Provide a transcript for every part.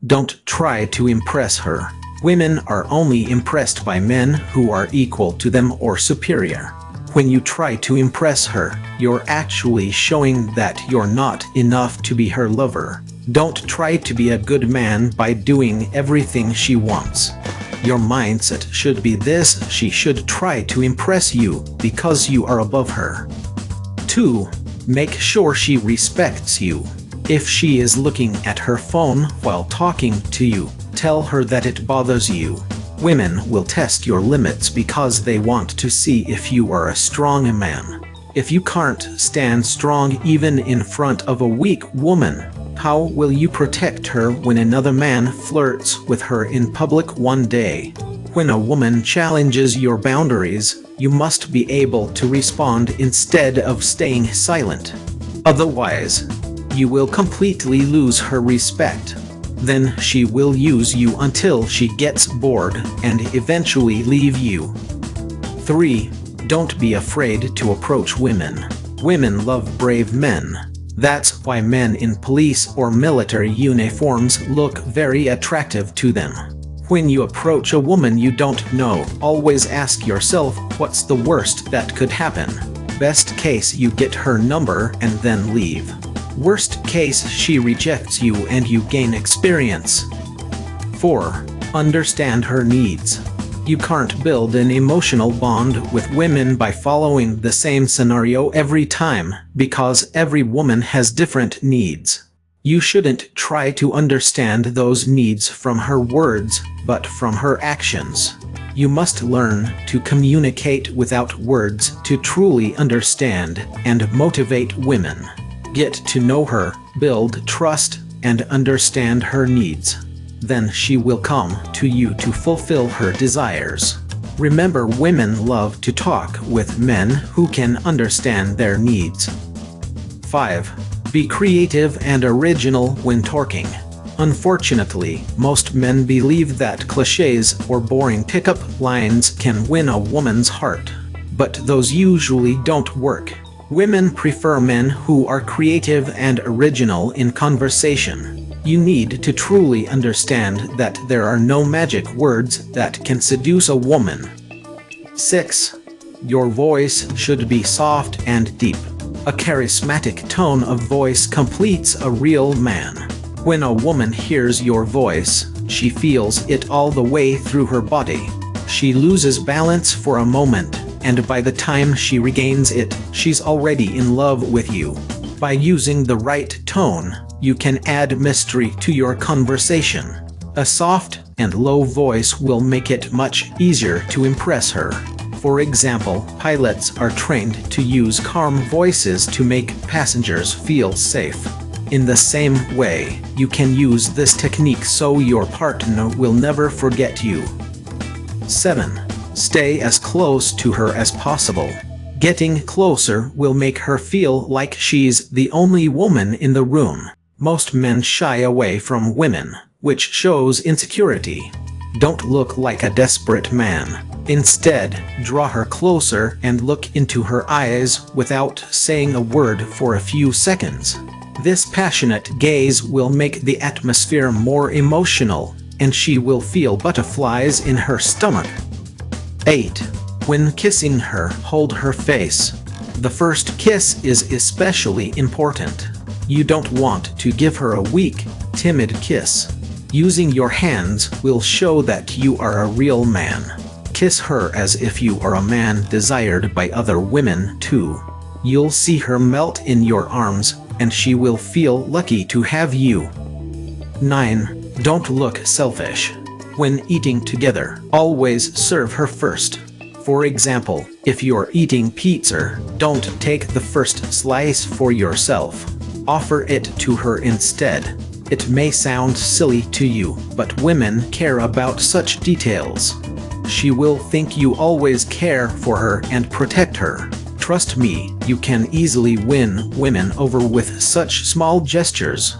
Don't try to impress her. Women are only impressed by men who are equal to them or superior. When you try to impress her, you're actually showing that you're not enough to be her lover. Don't try to be a good man by doing everything she wants. Your mindset should be this: she should try to impress you because you are above her. 2. Make sure she respects you. If she is looking at her phone while talking to you, tell her that it bothers you. Women will test your limits because they want to see if you are a strong man. If you can't stand strong even in front of a weak woman, how will you protect her when another man flirts with her in public one day? When a woman challenges your boundaries, you must be able to respond instead of staying silent. Otherwise, you will completely lose her respect. Then she will use you until she gets bored and eventually leave you. 3. Don't be afraid to approach women. Women love brave men. That's why men in police or military uniforms look very attractive to them. When you approach a woman you don't know, always ask yourself, what's the worst that could happen? Best case, you get her number and then leave. Worst case, she rejects you and you gain experience. 4. Understand her needs. You can't build an emotional bond with women by following the same scenario every time, because every woman has different needs. You shouldn't try to understand those needs from her words, but from her actions. You must learn to communicate without words to truly understand and motivate women. Get to know her, build trust, and understand her needs. Then she will come to you to fulfill her desires. Remember, women love to talk with men who can understand their needs. 5. Be creative and original when talking. Unfortunately, most men believe that cliches or boring pickup lines can win a woman's heart. But those usually don't work. Women prefer men who are creative and original in conversation. You need to truly understand that there are no magic words that can seduce a woman. 6. Your voice should be soft and deep. A charismatic tone of voice completes a real man. When a woman hears your voice, she feels it all the way through her body. She loses balance for a moment, and by the time she regains it, she's already in love with you. By using the right tone, you can add mystery to your conversation. A soft and low voice will make it much easier to impress her. For example, pilots are trained to use calm voices to make passengers feel safe. In the same way, you can use this technique so your partner will never forget you. 7. Stay as close to her as possible. Getting closer will make her feel like she's the only woman in the room. Most men shy away from women, which shows insecurity. Don't look like a desperate man. Instead, draw her closer and look into her eyes without saying a word for a few seconds. This passionate gaze will make the atmosphere more emotional, and she will feel butterflies in her stomach. 8. When kissing her, hold her face. The first kiss is especially important. You don't want to give her a weak, timid kiss. Using your hands will show that you are a real man. Kiss her as if you are a man desired by other women too. You'll see her melt in your arms, and she will feel lucky to have you. 9. Don't look selfish. When eating together, always serve her first. For example, if you're eating pizza, don't take the first slice for yourself. Offer it to her instead. It may sound silly to you, but women care about such details. She will think you always care for her and protect her. Trust me, you can easily win women over with such small gestures.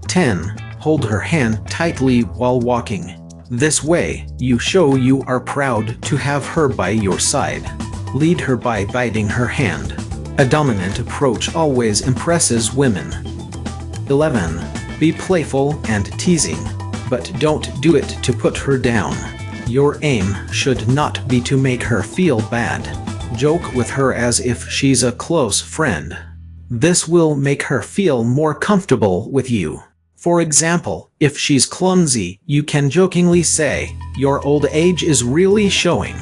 10. Hold her hand tightly while walking. This way, you show you are proud to have her by your side. Lead her by biting her hand. A dominant approach always impresses women. 11. Be playful and teasing. But don't do it to put her down. Your aim should not be to make her feel bad. Joke with her as if she's a close friend. This will make her feel more comfortable with you. For example, if she's clumsy, you can jokingly say, "Your old age is really showing."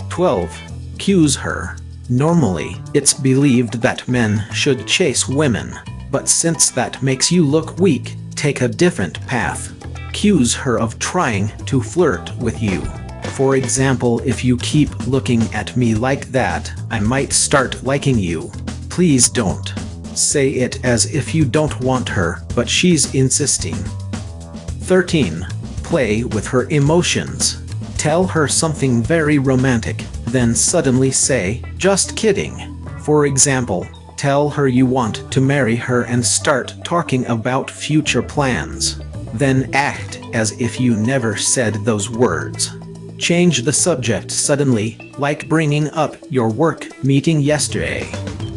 12. Cues her. Normally, it's believed that men should chase women, but since that makes you look weak, take a different path. Accuse her of trying to flirt with you. For example, if you keep looking at me like that, I might start liking you. Please don't. Say it as if you don't want her, but she's insisting. 13. Play with her emotions. Tell her something very romantic, then suddenly say, "Just kidding." For example, tell her you want to marry her and start talking about future plans. Then act as if you never said those words. Change the subject suddenly, like bringing up your work meeting yesterday.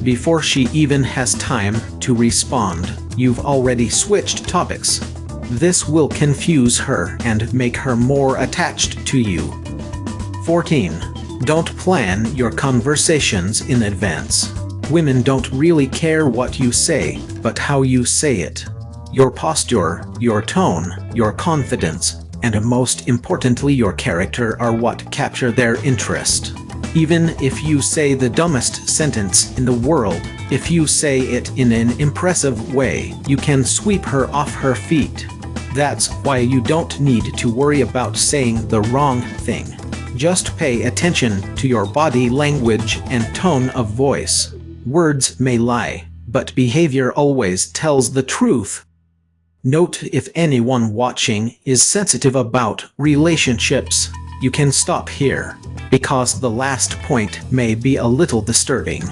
Before she even has time to respond, you've already switched topics. This will confuse her and make her more attached to you. 14. Don't plan your conversations in advance. Women don't really care what you say, but how you say it. Your posture, your tone, your confidence, and most importantly your character are what capture their interest. Even if you say the dumbest sentence in the world, if you say it in an impressive way, you can sweep her off her feet. That's why you don't need to worry about saying the wrong thing. Just pay attention to your body language and tone of voice. Words may lie, but behavior always tells the truth. Note if anyone watching is sensitive about relationships, you can stop here, because the last point may be a little disturbing.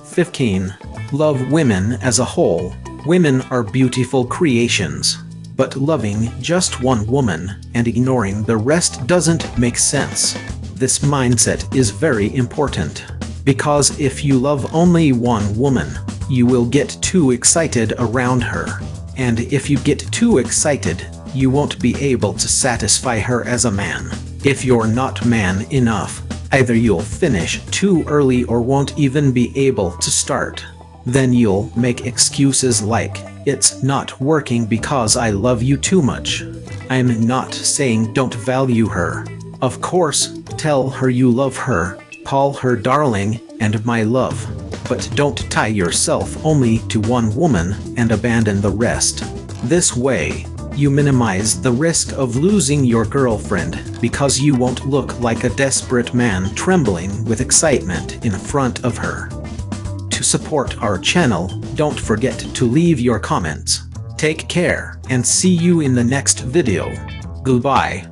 15. Love women as a whole. Women are beautiful creations, but loving just one woman and ignoring the rest doesn't make sense. This mindset is very important, because if you love only one woman, you will get too excited around her. And if you get too excited, you won't be able to satisfy her as a man. If you're not man enough, either you'll finish too early or won't even be able to start. Then you'll make excuses like, "It's not working because I love you too much." I'm not saying don't value her. Of course, tell her you love her, call her darling and my love. But don't tie yourself only to one woman and abandon the rest. This way, you minimize the risk of losing your girlfriend because you won't look like a desperate man trembling with excitement in front of her. To support our channel, don't forget to leave your comments. Take care and see you in the next video. Goodbye.